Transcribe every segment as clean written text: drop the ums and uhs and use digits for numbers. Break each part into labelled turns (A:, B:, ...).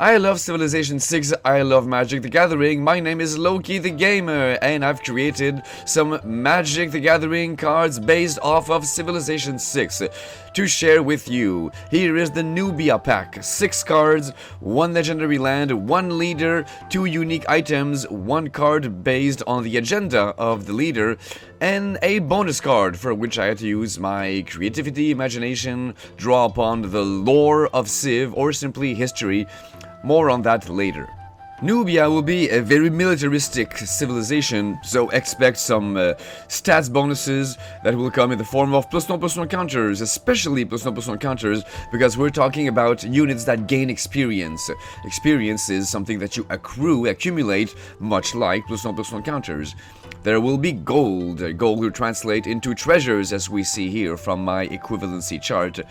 A: I love Civilization 6, I love Magic the Gathering, my name is Loki the Gamer, and I've created some Magic the Gathering cards based off of Civilization 6 to share with you. Here is the Nubia pack, 6 cards, 1 legendary land, 1 leader, 2 unique items, 1 card based on the agenda of the leader, and a bonus card for which I had to use my creativity, imagination, draw upon the lore of Civ, or simply history. More on that later. Nubia will be a very militaristic civilization, so expect some stats bonuses that will come in the form of +1/+1 counters, especially +1/+1 counters, because we're talking about units that gain experience. Experience is something that you accumulate, much like +1/+1 counters. There will be gold. Gold will translate into treasures, as we see here from my equivalency chart.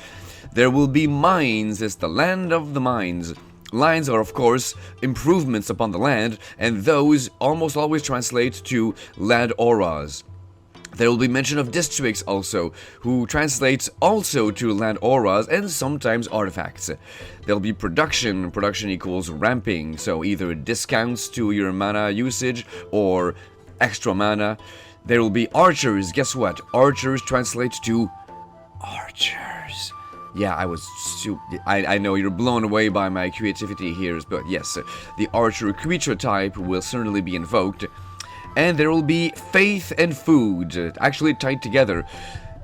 A: There will be mines. It's the land of the mines. Lines are, of course, improvements upon the land, and those almost always translate to land auras. There will be mention of districts also, who translates also to land auras and sometimes artifacts. There will be production. Production equals ramping, so either discounts to your mana usage or extra mana. There will be archers. Guess what? Archers translates to archers. Yeah, I know you're blown away by my creativity here, but yes, the archer creature type will certainly be invoked. And there will be faith and food, actually tied together.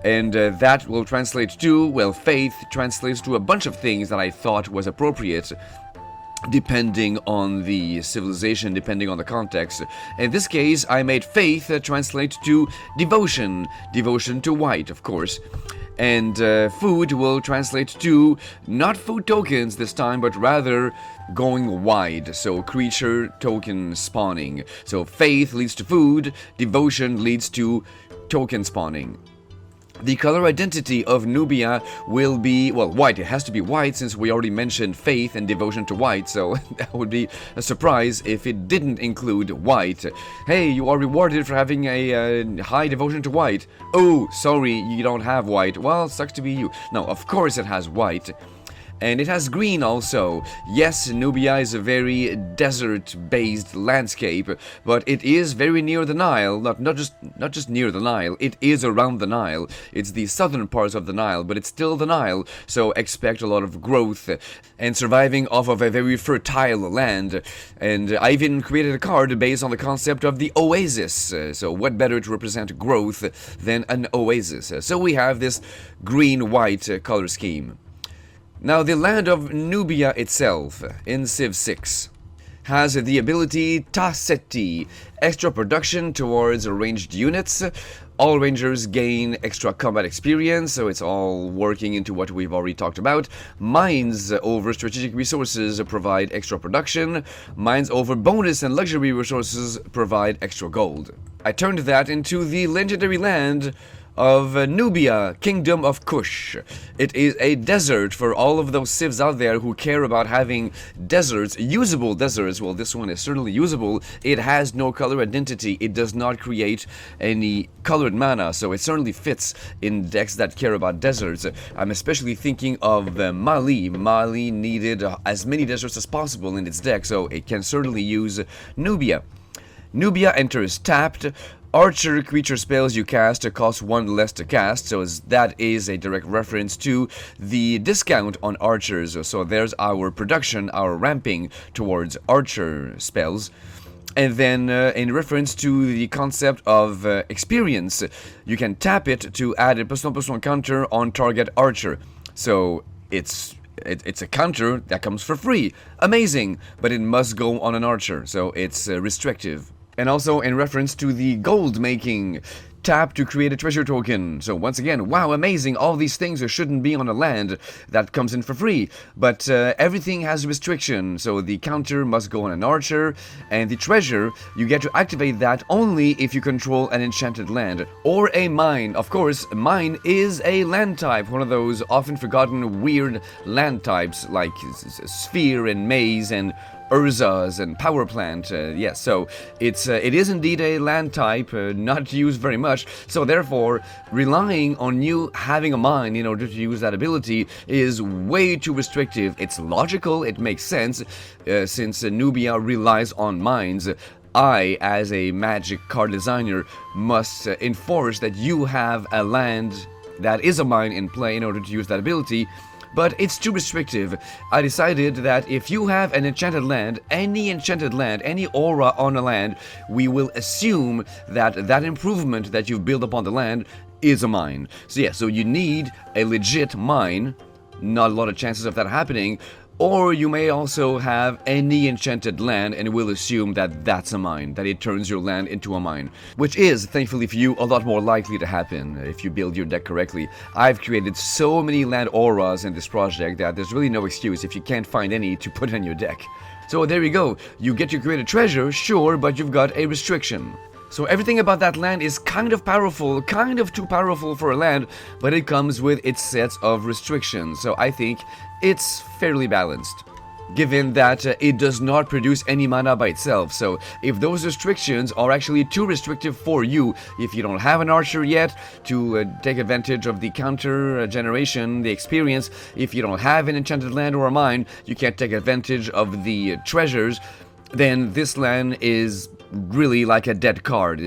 A: And that will translate to, well, faith translates to a bunch of things that I thought was appropriate, depending on the civilization, depending on the context. In this case, I made faith translate to devotion. Devotion to white, of course. And food will translate to not food tokens this time, but rather going wide. So creature token spawning. So faith leads to food, devotion leads to token spawning. The color identity of Nubia will be, well, white. It has to be white since we already mentioned faith and devotion to white, so that would be a surprise if it didn't include white. Hey, you are rewarded for having a high devotion to white. Oh, sorry, you don't have white. Well, sucks to be you. No, of course it has white. And it has green also. Yes, Nubia is a very desert-based landscape, but it is very near the Nile. Not just near the Nile, it is around the Nile. It's the southern parts of the Nile, but it's still the Nile, so expect a lot of growth and surviving off of a very fertile land. And I even created a card based on the concept of the oasis. So what better to represent growth than an oasis? So we have this green-white color scheme. Now, the land of Nubia itself, in Civ 6, has the ability Taseti, extra production towards ranged units. All rangers gain extra combat experience, so it's all working into what we've already talked about. Mines over strategic resources provide extra production. Mines over bonus and luxury resources provide extra gold. I turned that into the legendary land of Nubia, Kingdom of Kush. It is a desert for all of those civs out there who care about having deserts, usable deserts. Well, this one is certainly usable. It has no color identity. It does not create any colored mana, so it certainly fits in decks that care about deserts. I'm especially thinking of Mali. Mali needed as many deserts as possible in its deck, so it can certainly use Nubia. Nubia enters tapped. Archer creature spells you cast cost 1 less to cast, so that is a direct reference to the discount on archers. So there's our production, our ramping towards archer spells. And then in reference to the concept of experience, you can tap it to add a +1/+1 counter on target archer. So it's a counter that comes for free. Amazing, but it must go on an archer, so it's restrictive. And also in reference to the gold making, tap to create a treasure token. So once again, wow, amazing, all these things shouldn't be on a land that comes in for free, but everything has a restriction, so the counter must go on an archer, and the treasure, you get to activate that only if you control an enchanted land, or a mine. Of course, mine is a land type, one of those often forgotten weird land types, like sphere and maze and Urzas and power plant. Yes, so it is indeed a land type, not used very much. So therefore, relying on you having a mine in order to use that ability is way too restrictive. It's logical, it makes sense, since Nubia relies on mines. I, as a magic card designer, must enforce that you have a land that is a mine in play in order to use that ability. But it's too restrictive. I decided that if you have an enchanted land, any aura on a land, we will assume that that improvement that you've built upon the land is a mine. So yeah, so you need a legit mine, not a lot of chances of that happening, or you may also have any enchanted land and we'll assume that that's a mine, that it turns your land into a mine. Which is, thankfully for you, a lot more likely to happen if you build your deck correctly. I've created so many land auras in this project that there's really no excuse if you can't find any to put in your deck. So there you go, you get your created treasure, sure, but you've got a restriction. So everything about that land is kind of powerful, kind of too powerful for a land, but it comes with its sets of restrictions. So I think it's fairly balanced, given that it does not produce any mana by itself. So if those restrictions are actually too restrictive for you, if you don't have an archer yet to take advantage of the counter generation, the experience, if you don't have an enchanted land or a mine, you can't take advantage of the treasures, then this land is really like a dead card.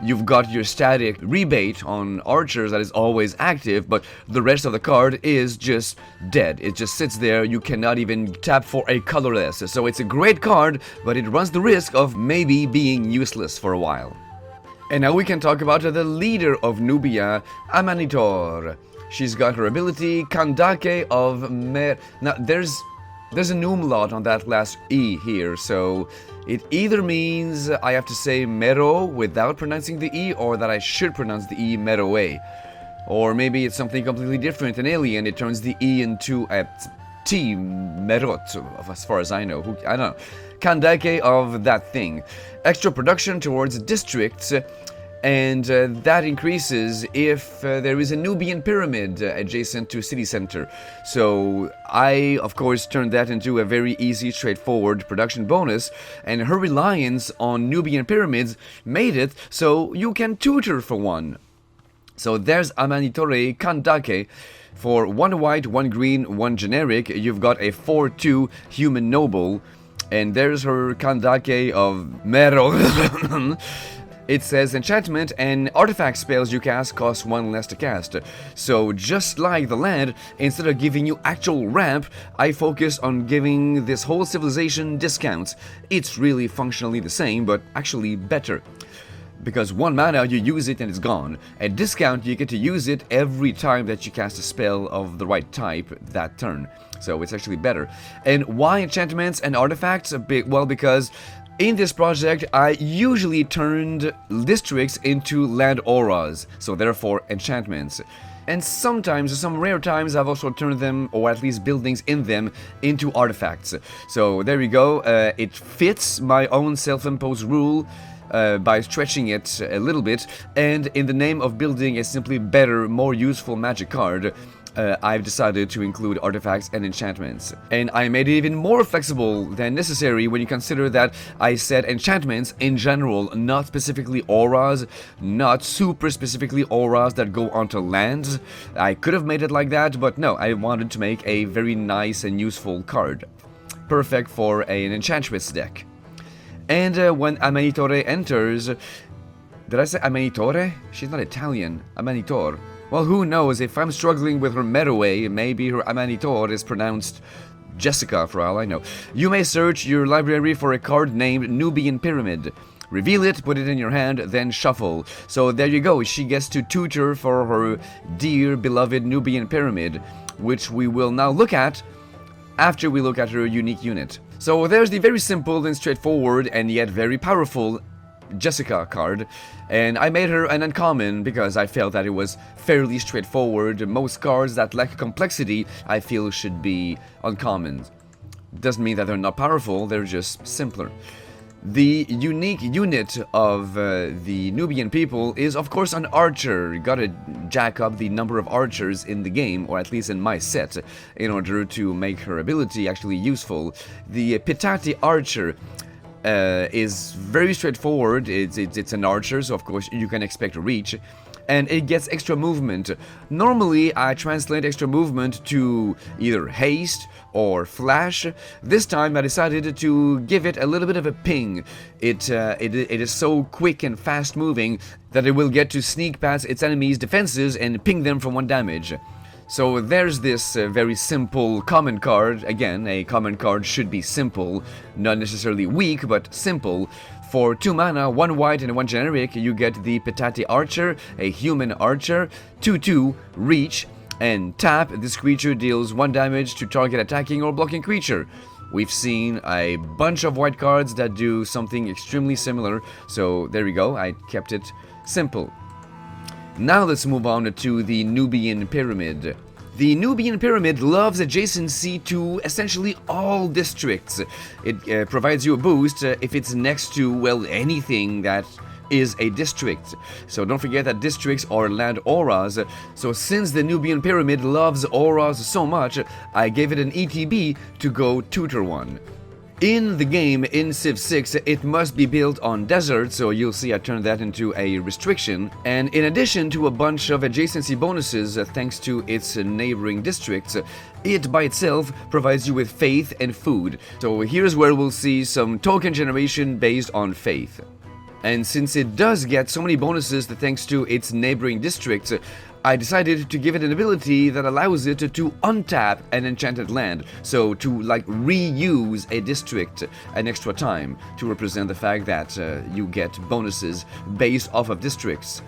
A: You've got your static rebate on archers that is always active, but the rest of the card is just dead. It just sits there. You cannot even tap for a colorless. So it's a great card, but it runs the risk of maybe being useless for a while. And now we can talk about the leader of Nubia, Amanitor. She's got her ability, Kandake of Now, there's an umlaut on that last E here, so it either means I have to say Mero without pronouncing the E, or that I should pronounce the E Meroe. Or maybe it's something completely different, an alien, it turns the E into a T, Merot, as far as I know. I don't know. Kandake of that thing. Extra production towards districts, and that increases if there is a Nubian pyramid adjacent to city center. So I, of course, turned that into a very easy, straightforward production bonus, and her reliance on Nubian pyramids made it so you can tutor for one. So there's Amanitore Kandake. For 1 white, 1 green, 1 generic, you've got a 4/2 human noble, and there's her Kandake of Mero. It says enchantment and artifact spells you cast cost 1 less to cast. So just like the land, instead of giving you actual ramp, I focus on giving this whole civilization discounts. It's really functionally the same, but actually better. Because 1 mana, you use it and it's gone. At discount, you get to use it every time that you cast a spell of the right type that turn. So it's actually better. And why enchantments and artifacts? Well, because in this project, I usually turned districts into land auras, so therefore enchantments. And sometimes, some rare times, I've also turned them, or at least buildings in them, into artifacts. So there you go, it fits my own self-imposed rule by stretching it a little bit, and in the name of building a simply better, more useful magic card, I've decided to include artifacts and enchantments. And I made it even more flexible than necessary when you consider that I said enchantments in general, not specifically auras, not super specifically auras that go onto lands. I could have made it like that, but no, I wanted to make a very nice and useful card. Perfect for an enchantress deck. And when Amanitore enters... Did I say Amanitore? She's not Italian. Amanitor. Well, who knows, if I'm struggling with her Meroe, maybe her Amanitor is pronounced Jessica, for all I know. You may search your library for a card named Nubian Pyramid. Reveal it, put it in your hand, then shuffle. So there you go, she gets to tutor for her dear, beloved Nubian Pyramid, which we will now look at after we look at her unique unit. So there's the very simple and straightforward and yet very powerful Jessica card, and I made her an uncommon because I felt that it was fairly straightforward. Most cards that lack complexity I feel should be uncommon. Doesn't mean that they're not powerful, they're just simpler. The unique unit of the Nubian people is, of course, an archer. You gotta jack up the number of archers in the game, or at least in my set, in order to make her ability actually useful. The Pitati archer is very straightforward. It's an archer, so of course you can expect reach. And it gets extra movement. Normally, I translate extra movement to either haste or flash. This time, I decided to give it a little bit of a ping. It is so quick and fast moving that it will get to sneak past its enemies' defenses and ping them for 1 damage. So there's this very simple common card. Again, a common card should be simple, not necessarily weak, but simple. For 2 mana, 1 white and 1 generic, you get the Pitati Archer, a human archer, 2/2, reach, and tap. This creature deals 1 damage to target attacking or blocking creature. We've seen a bunch of white cards that do something extremely similar, so there we go, I kept it simple. Now let's move on to the Nubian Pyramid. The Nubian Pyramid loves adjacency to essentially all districts. It provides you a boost if it's next to, well, anything that is a district. So don't forget that districts are land auras. So since the Nubian Pyramid loves auras so much, I gave it an ETB to go tutor 1. In the game, in Civ 6, it must be built on desert, so you'll see I turned that into a restriction. And in addition to a bunch of adjacency bonuses thanks to its neighboring districts, it by itself provides you with faith and food. So here's where we'll see some token generation based on faith. And since it does get so many bonuses thanks to its neighboring districts, I decided to give it an ability that allows it to untap an enchanted land, so to like reuse a district an extra time to represent the fact that you get bonuses based off of districts.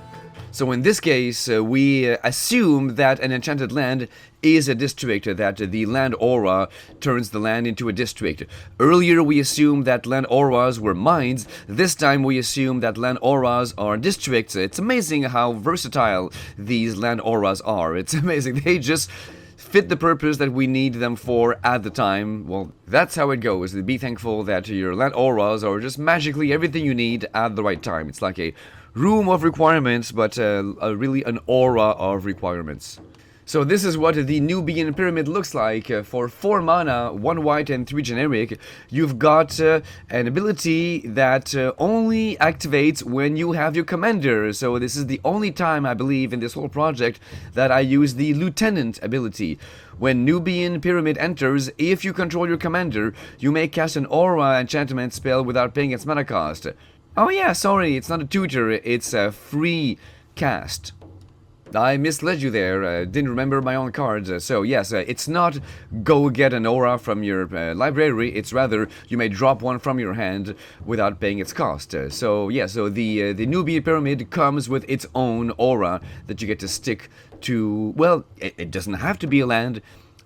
A: So in this case, we assume that an enchanted land is a district, that the land aura turns the land into a district. Earlier we assumed that land auras were mines, this time we assume that land auras are districts. It's amazing how versatile these land auras are. It's amazing, they just fit the purpose that we need them for at the time. Well, that's how it goes. Be thankful that your land auras are just magically everything you need at the right time. It's like a room of requirements, but really an aura of requirements. So this is what the Nubian Pyramid looks like. For 4 mana, 1 white and 3 generic, you've got an ability that only activates when you have your commander. So this is the only time, I believe, in this whole project that I use the Lieutenant ability. When Nubian Pyramid enters, if you control your commander, you may cast an aura enchantment spell without paying its mana cost. Oh yeah, sorry, it's not a tutor, it's a free cast. I misled you there, didn't remember my own cards. So yes, it's not go get an aura from your library, it's rather you may drop one from your hand without paying its cost. So yeah, so the Nubian Pyramid comes with its own aura that you get to stick to. Well, it doesn't have to be a land.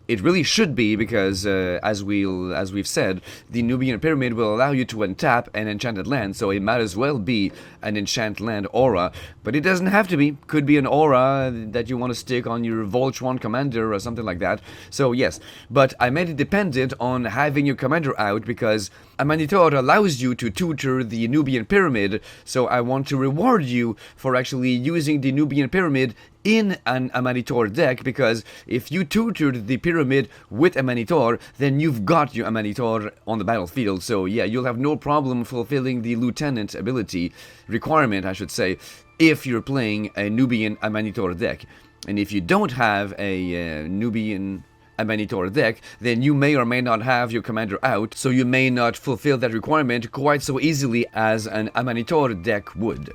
A: It really should be, because as we've said, the Nubian Pyramid will allow you to untap an enchanted land, so it might as well be an enchant land aura, but it doesn't have to be. Could be an aura that you want to stick on your Voltron commander or something like that. So yes, but I made it dependent on having your commander out, because Amanitor allows you to tutor the Nubian Pyramid, so I want to reward you for actually using the Nubian Pyramid in an Amanitor deck, because if you tutored the pyramid with Amanitor, then you've got your Amanitor on the battlefield. So yeah, you'll have no problem fulfilling the Lieutenant ability, requirement I should say, if you're playing a Nubian Amanitor deck. And if you don't have a Nubian Amanitor deck, then you may or may not have your commander out, so you may not fulfill that requirement quite so easily as an Amanitor deck would.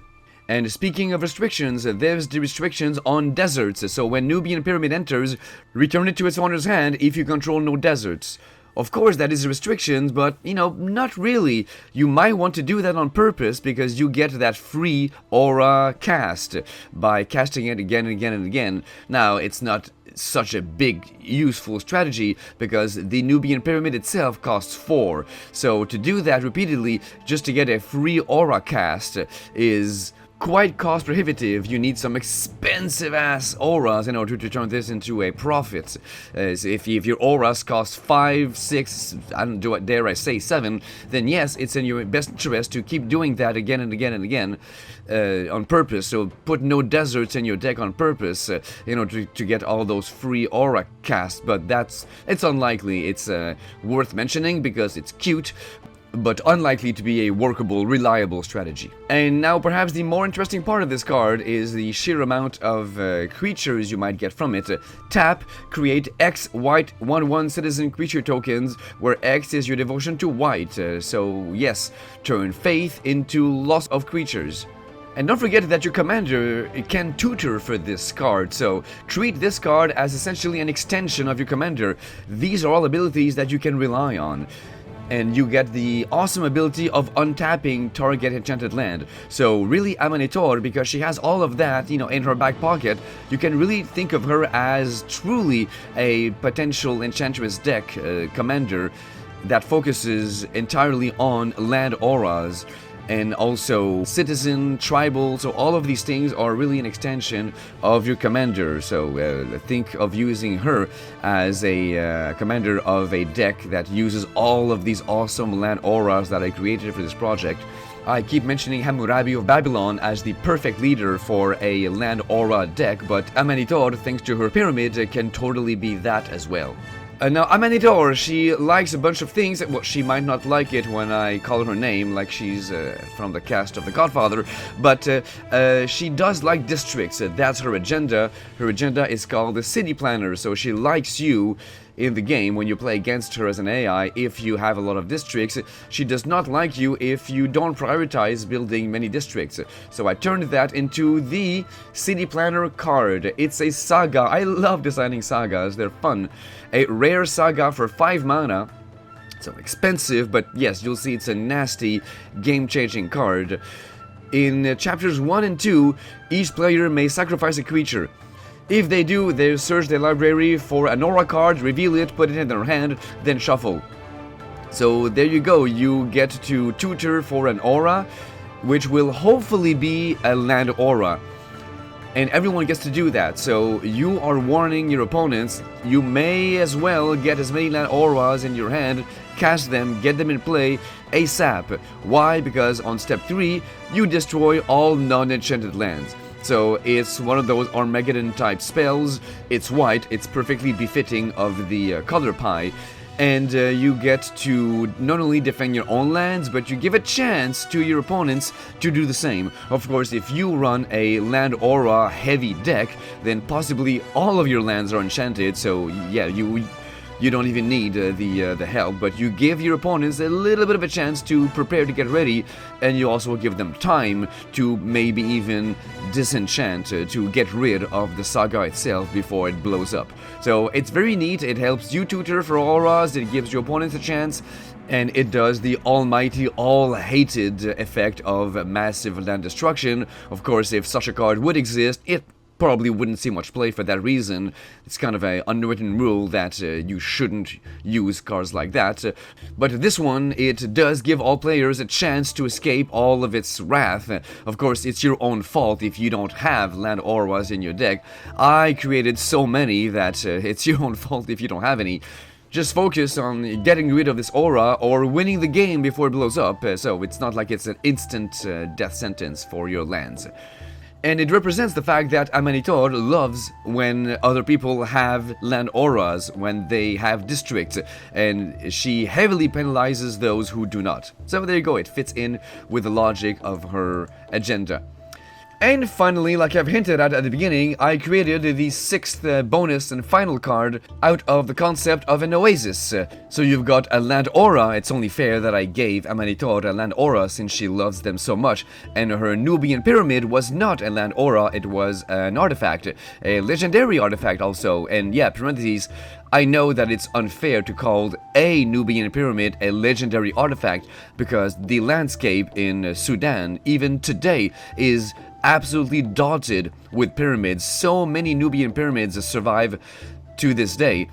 A: And speaking of restrictions, there's the restrictions on deserts. So when Nubian Pyramid enters, return it to its owner's hand if you control no deserts. Of course, that is a restriction, but, you know, not really. You might want to do that on purpose, because you get that free aura cast by casting it again and again and again. Now, it's not such a big, useful strategy, because the Nubian Pyramid itself costs 4. So to do that repeatedly, just to get a free aura cast, is quite cost prohibitive. You need some expensive ass auras in order to turn this into a profit. So if your auras cost 5, 6, I don't do it, dare I say 7, then yes, it's in your best interest to keep doing that again and again and again on purpose. So put no deserts in your deck on purpose in order to get all those free aura casts. But it's unlikely. It's worth mentioning because it's cute, but unlikely to be a workable, reliable strategy. And now perhaps the more interesting part of this card is the sheer amount of creatures you might get from it. Tap, create X white 1/1 citizen creature tokens, where X is your devotion to white. So yes, turn faith into loss of creatures. And don't forget that your commander can tutor for this card, so treat this card as essentially an extension of your commander. These are all abilities that you can rely on. And you get the awesome ability of untapping target enchanted land. So really Amanitor, because she has all of that, in her back pocket, you can really think of her as truly a potential enchantress deck commander that focuses entirely on land auras. And also citizen, tribal, so all of these things are really an extension of your commander. So think of using her as a commander of a deck that uses all of these awesome land auras that I created for this project. I keep mentioning Hammurabi of Babylon as the perfect leader for a land aura deck, but Amanitor, thanks to her pyramid, can totally be that as well. Now, Amanitor, she likes a bunch of things. Well, she might not like it when I call her name, like she's from the cast of The Godfather, but she does like districts. That's her agenda. Her agenda is called the City Planner, so she likes you in the game when you play against her as an AI if you have a lot of districts. She does not like you if you don't prioritize building many districts. So I turned that into the City Planner card. It's a saga. I love designing sagas. They're fun. A rare saga for 5 mana. So expensive, but yes, you'll see it's a nasty, game-changing card. In chapters 1 and 2, each player may sacrifice a creature. If they do, they search their library for an aura card, reveal it, put it in their hand, then shuffle. So there you go, you get to tutor for an aura, which will hopefully be a land aura. And everyone gets to do that, so you are warning your opponents, you may as well get as many land auras in your hand, cast them, get them in play ASAP. Why? Because on step 3, you destroy all non-enchanted lands. So it's one of those Armageddon type spells. It's white, it's perfectly befitting of the color pie. And you get to not only defend your own lands, but you give a chance to your opponents to do the same. Of course, if you run a land aura heavy deck, then possibly all of your lands are enchanted, so yeah, you don't even need the help, but you give your opponents a little bit of a chance to prepare to get ready, and you also give them time to maybe even disenchant, to get rid of the saga itself before it blows up. So it's very neat, it helps you tutor for auras, it gives your opponents a chance, and it does the almighty, all-hated effect of massive land destruction. Of course, if such a card would exist, it probably wouldn't see much play for that reason. It's kind of an unwritten rule that you shouldn't use cards like that. But this one, it does give all players a chance to escape all of its wrath. Of course, it's your own fault if you don't have land auras in your deck. I created so many that it's your own fault if you don't have any. Just focus on getting rid of this aura or winning the game before it blows up, so it's not like it's an instant death sentence for your lands. And it represents the fact that Amanitor loves when other people have land auras, when they have districts, and she heavily penalizes those who do not. So there you go, it fits in with the logic of her agenda. And finally, like I've hinted at the beginning, I created the 6th bonus and final card out of the concept of an oasis. So you've got a land aura. It's only fair that I gave Amanitor a land aura since she loves them so much. And her Nubian pyramid was not a land aura, it was an artifact, a legendary artifact also. And yeah, parentheses, I know that it's unfair to call a Nubian pyramid a legendary artifact because the landscape in Sudan, even today, is absolutely dotted with pyramids. So many Nubian pyramids survive to this day.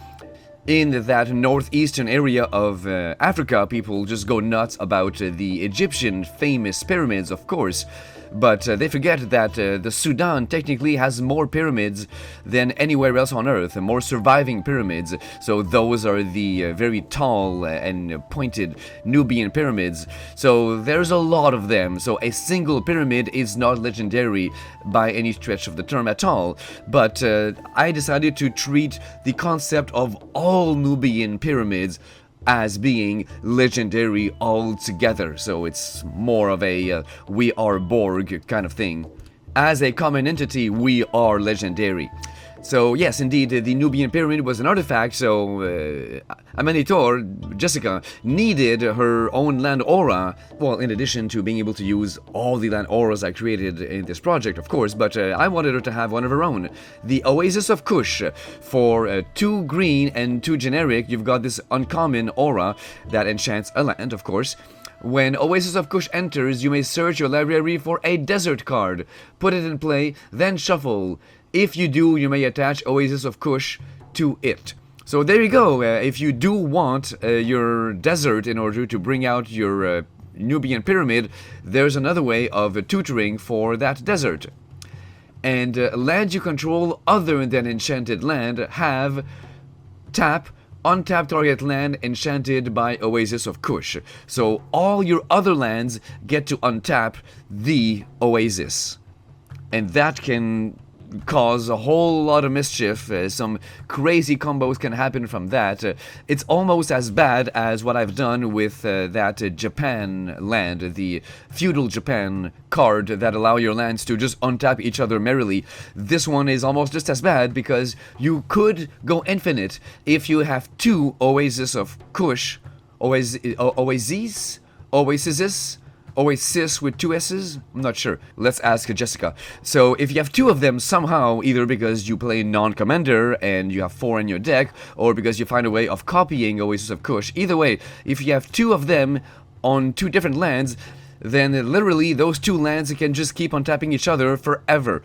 A: In that northeastern area of Africa, people just go nuts about the Egyptian famous pyramids, of course. but they forget that the Sudan technically has more pyramids than anywhere else on Earth, more surviving pyramids. So those are the very tall and pointed Nubian pyramids. So there's a lot of them. So a single pyramid is not legendary by any stretch of the term at all. But I decided to treat the concept of all Nubian pyramids as being legendary altogether. So it's more of a we are Borg kind of thing. As a common entity, we are legendary. So yes, indeed, the Nubian pyramid was an artifact, so Amanitor, Jessica, needed her own land aura, well, in addition to being able to use all the land auras I created in this project, of course, but I wanted her to have one of her own. The Oasis of Kush. For 2 green and 2 generic, you've got this uncommon aura that enchants a land, of course. When Oasis of Kush enters, you may search your library for a desert card, put it in play, then shuffle. If you do, you may attach Oasis of Kush to it. So there you go. If you do want your desert in order to bring out your Nubian pyramid, there's another way of tutoring for that desert. And land you control other than enchanted land have tap untap target land enchanted by Oasis of Kush. So all your other lands get to untap the Oasis. And that can cause a whole lot of mischief. Some crazy combos can happen from that. It's almost as bad as what I've done with that Japan land, the feudal Japan card that allow your lands to just untap each other merrily. This one is almost just as bad because you could go infinite if you have 2 Oasis of Kush, Oasis, Oasis with 2 S's? I'm not sure. Let's ask Jessica. So if you have 2 of them somehow, either because you play non-commander and you have 4 in your deck, or because you find a way of copying Oasis of Kush, either way, if you have 2 of them on 2 different lands, then literally those 2 lands can just keep on tapping each other forever.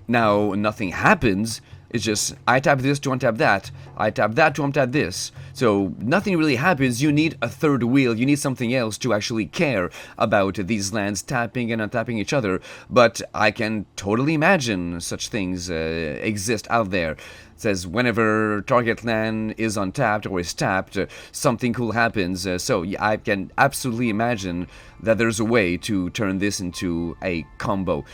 A: Now, nothing happens. It's just, I tap this to untap that. I tap that to untap this. So nothing really happens. You need a third wheel. You need something else to actually care about these lands tapping and untapping each other. But I can totally imagine such things exist out there. It says whenever target land is untapped or is tapped, something cool happens. So yeah, I can absolutely imagine that there's a way to turn this into a combo.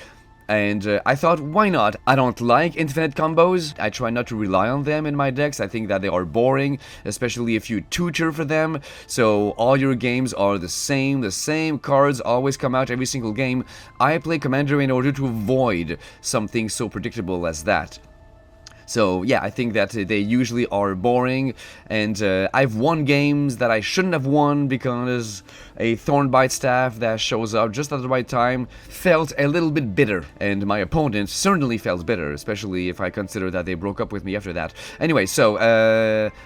A: And I thought, why not? I don't like infinite combos. I try not to rely on them in my decks. I think that they are boring, especially if you tutor for them. So all your games are the same cards always come out every single game. I play Commander in order to avoid something so predictable as that. So yeah, I think that they usually are boring, and I've won games that I shouldn't have won because a Thornbite staff that shows up just at the right time felt a little bit bitter, and my opponent certainly felt bitter, especially if I consider that they broke up with me after that. Anyway, so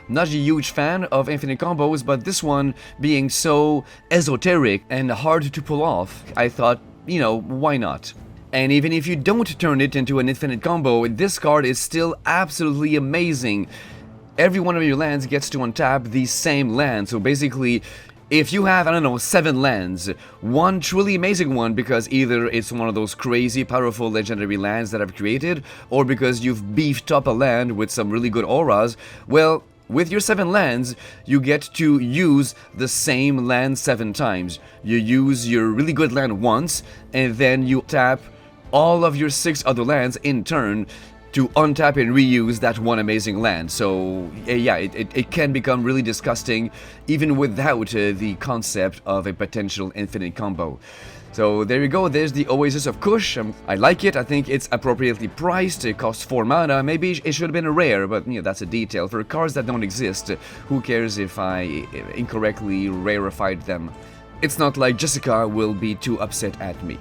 A: not a huge fan of infinite combos, but this one being so esoteric and hard to pull off, I thought, you know, why not? And even if you don't turn it into an infinite combo, this card is still absolutely amazing. Every one of your lands gets to untap the same land. So basically, if you have, I don't know, 7 lands, one truly amazing one because either it's one of those crazy powerful legendary lands that I've created, or because you've beefed up a land with some really good auras, well, with your 7 lands, you get to use the same land 7 times. You use your really good land once, and then you tap all of your 6 other lands in turn to untap and reuse that one amazing land. So yeah, it can become really disgusting even without the concept of a potential infinite combo. So there you go, there's the Oasis of Kush. I like it, I think it's appropriately priced, it costs 4 mana, maybe it should have been a rare, but you know, that's a detail. For cards that don't exist, who cares if I incorrectly rarefied them? It's not like Jessica will be too upset at me.